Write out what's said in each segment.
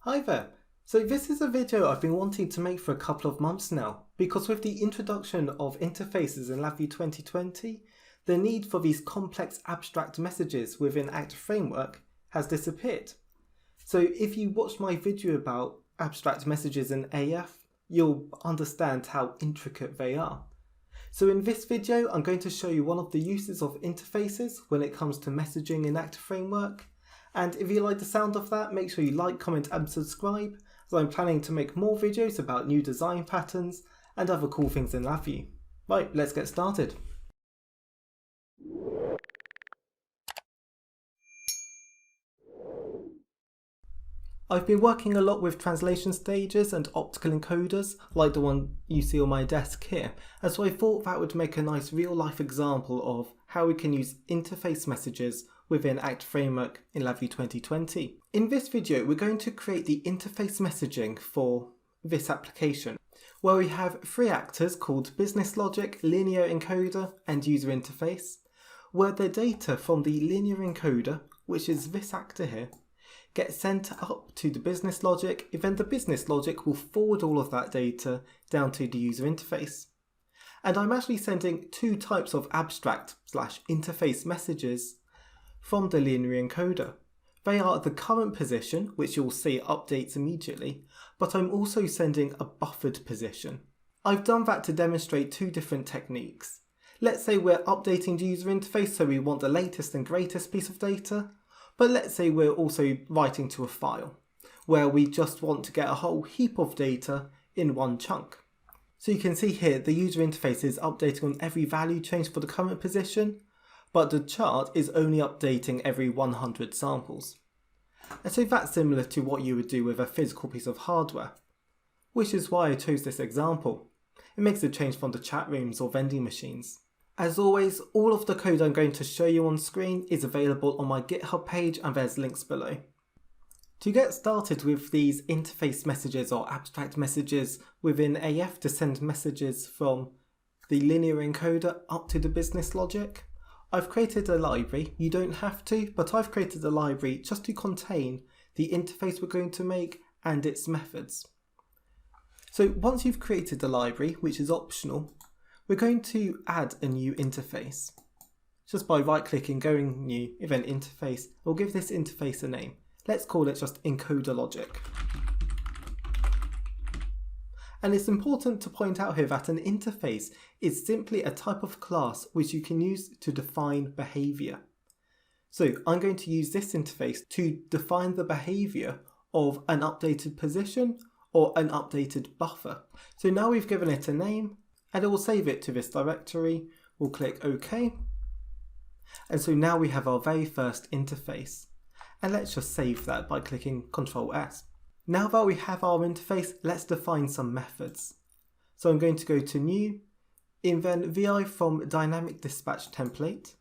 Hi there! So this is a video I've been wanting to make for a couple of months now, because with the introduction of interfaces in LabVIEW 2020, the need for these complex abstract messages within Active Framework has disappeared. So if you watched my video about abstract messages in AF, you'll understand how intricate they are. So in this video, I'm going to show you one of the uses of interfaces when it comes to messaging in Active Framework. And if you like the sound of that, make sure you like, comment and subscribe, as I'm planning to make more videos about new design patterns and other cool things in LabVIEW. Right, let's get started. I've been working a lot with translation stages and optical encoders, like the one you see on my desk here, and so I thought that would make a nice real-life example of how we can use interface messages within Active Framework in LabVIEW 2020. In this video, we're going to create the interface messaging for this application, where we have three actors called business logic, linear encoder, and user interface, where the data from the linear encoder, which is this actor here, gets sent up to the business logic, then the business logic will forward all of that data down to the user interface. And I'm actually sending two types of abstract/interface messages from the linear encoder. They are the current position, which you'll see updates immediately, but I'm also sending a buffered position. I've done that to demonstrate two different techniques. Let's say we're updating the user interface, so we want the latest and greatest piece of data. But let's say we're also writing to a file, where we just want to get a whole heap of data in one chunk. So you can see here the user interface is updating on every value change for the current position, but the chart is only updating every 100 samples. And so that's similar to what you would do with a physical piece of hardware, which is why I chose this example. It makes a change from the chat rooms or vending machines. As always, all of the code I'm going to show you on screen is available on my GitHub page, and there's links below. To get started with these interface messages or abstract messages within AF to send messages from the linear encoder up to the business logic, I've created a library. You don't have to, but I've created a library just to contain the interface we're going to make and its methods. So once you've created the library, which is optional, we're going to add a new interface. Just by right-clicking, going new, event interface, we'll give this interface a name. Let's call it just encoder logic. And it's important to point out here that an interface is simply a type of class which you can use to define behavior. So I'm going to use this interface to define the behavior of an updated position or an updated buffer. So now we've given it a name, and it will save it to this directory. We'll click OK. And so now we have our very first interface. And let's just save that by clicking Ctrl S. Now that we have our interface, let's define some methods. So I'm going to go to New, invent VI from Dynamic Dispatch Template.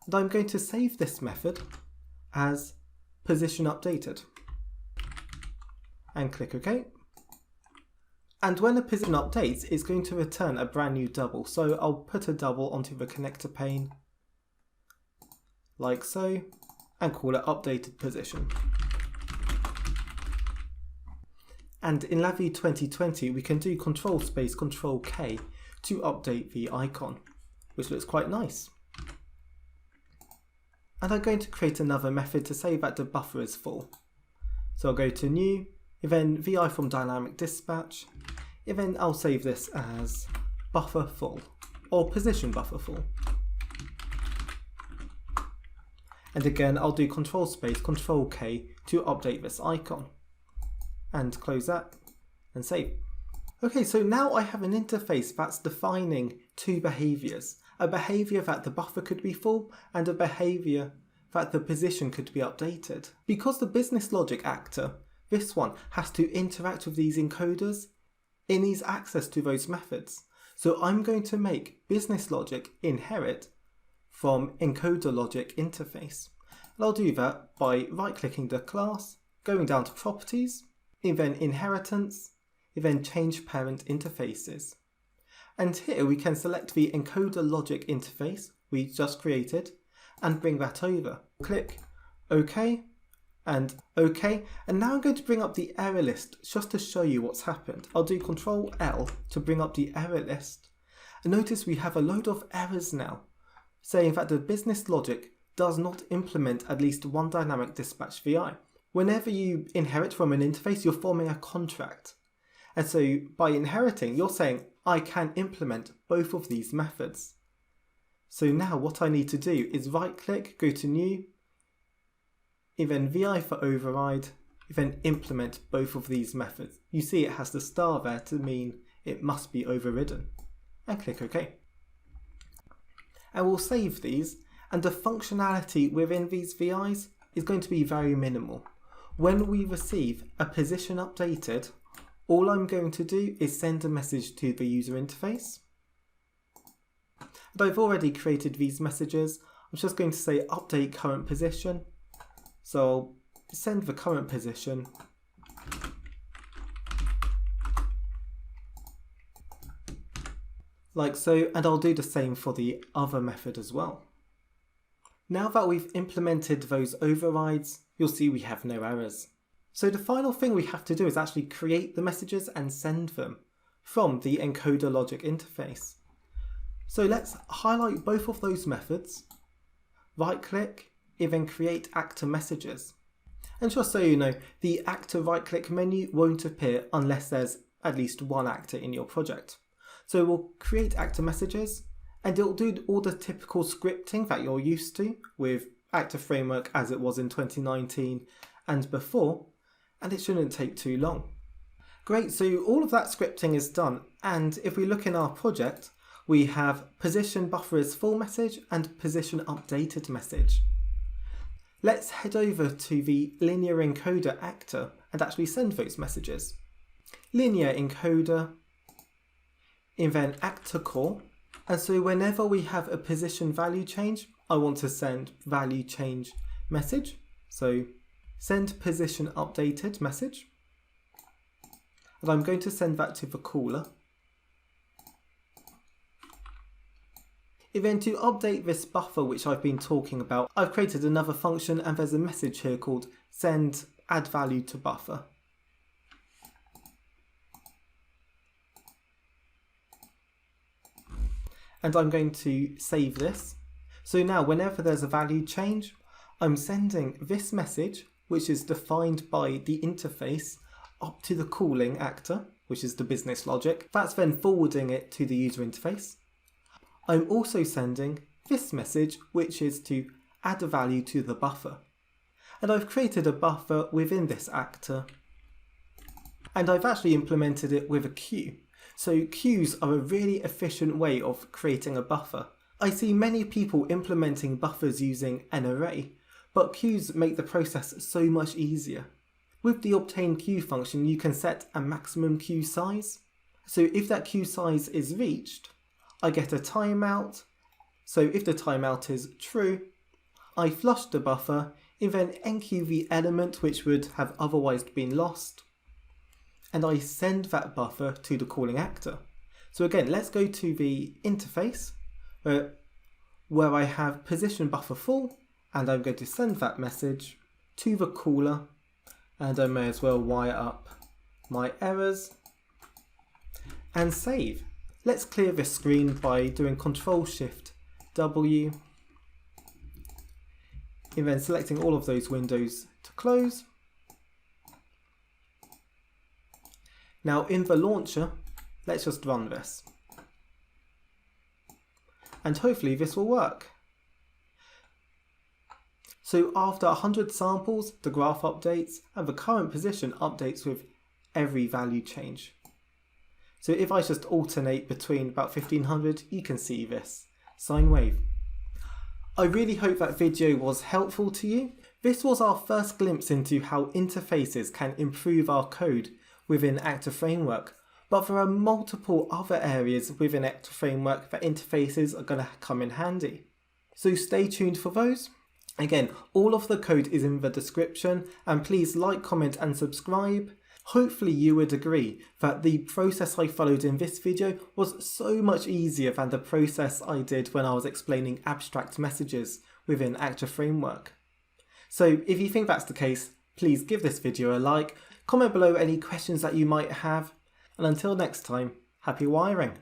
And I'm going to save this method as position updated. And click OK. And when a position updates, it's going to return a brand new double. So I'll put a double onto the connector pane, like so, and call it updated position. And in LabVIEW 2020, we can do Control K to update the icon, which looks quite nice. And I'm going to create another method to say that the buffer is full. So I'll go to New, then VI from Dynamic Dispatch, then I'll save this as buffer full or position buffer full. And again, I'll do Control K to update this icon. And close that and save. Okay, so now I have an interface that's defining two behaviors. A behavior that the buffer could be full and a behavior that the position could be updated. Because the business logic actor, this one, has to interact with these encoders, it needs access to those methods. So I'm going to make business logic inherit from encoder logic interface. And I'll do that by right-clicking the class, going down to properties, then inheritance, then change parent interfaces. And here we can select the encoder logic interface we just created and bring that over. Click OK, and OK. And now I'm going to bring up the error list just to show you what's happened. I'll do Ctrl L to bring up the error list. And notice we have a load of errors now, saying that the business logic does not implement at least one dynamic dispatch VI. Whenever you inherit from an interface, you're forming a contract. And so by inheriting, you're saying, I can implement both of these methods. So now what I need to do is right click, go to new, then VI for override, then implement both of these methods. You see it has the star there to mean it must be overridden. And click OK. And we'll save these, and the functionality within these VIs is going to be very minimal. When we receive a position updated, all I'm going to do is send a message to the user interface. And I've already created these messages. I'm just going to say update current position. So I'll send the current position. Like so, and I'll do the same for the other method as well. Now that we've implemented those overrides, you'll see we have no errors. So the final thing we have to do is actually create the messages and send them from the encoder logic interface. So let's highlight both of those methods, right click, and then create actor messages. And just so you know, the actor right click menu won't appear unless there's at least one actor in your project. So we'll create actor messages, and it'll do all the typical scripting that you're used to with Actor Framework as it was in 2019 and before, and it shouldn't take too long. Great, so all of that scripting is done, and if we look in our project, we have position buffer is full message and position updated message. Let's head over to the linear encoder actor and actually send those messages. Linear encoder, and then actor call. And so whenever we have a position value change, I want to send value change message. So send position updated message. And I'm going to send that to the caller. And then to update this buffer which I've been talking about, I've created another function, and there's a message here called send add value to buffer. And I'm going to save this. So now whenever there's a value change, I'm sending this message, which is defined by the interface, up to the calling actor, which is the business logic. That's then forwarding it to the user interface. I'm also sending this message, which is to add a value to the buffer. And I've created a buffer within this actor. And I've actually implemented it with a queue. So queues are a really efficient way of creating a buffer. I see many people implementing buffers using an array, but queues make the process so much easier. With the obtain queue function, you can set a maximum queue size. So if that queue size is reached, I get a timeout. So if the timeout is true, I flush the buffer and then enqueue the element which would have otherwise been lost, and I send that buffer to the calling actor. So again, let's go to the interface where I have position buffer full, and I'm going to send that message to the caller, and I may as well wire up my errors and save. Let's clear this screen by doing Ctrl-Shift-W, and then selecting all of those windows to close. Now in the launcher, let's just run this. And hopefully this will work. So after 100 samples, the graph updates and the current position updates with every value change. So if I just alternate between about 1500, you can see this sine wave. I really hope that video was helpful to you. This was our first glimpse into how interfaces can improve our code within Actor Framework, but there are multiple other areas within Actor Framework that interfaces are going to come in handy. So stay tuned for those. Again, all of the code is in the description, and please like, comment and subscribe. Hopefully you would agree that the process I followed in this video was so much easier than the process I did when I was explaining abstract messages within Actor Framework. So if you think that's the case, please give this video a like, comment below any questions that you might have, and until next time, happy wiring!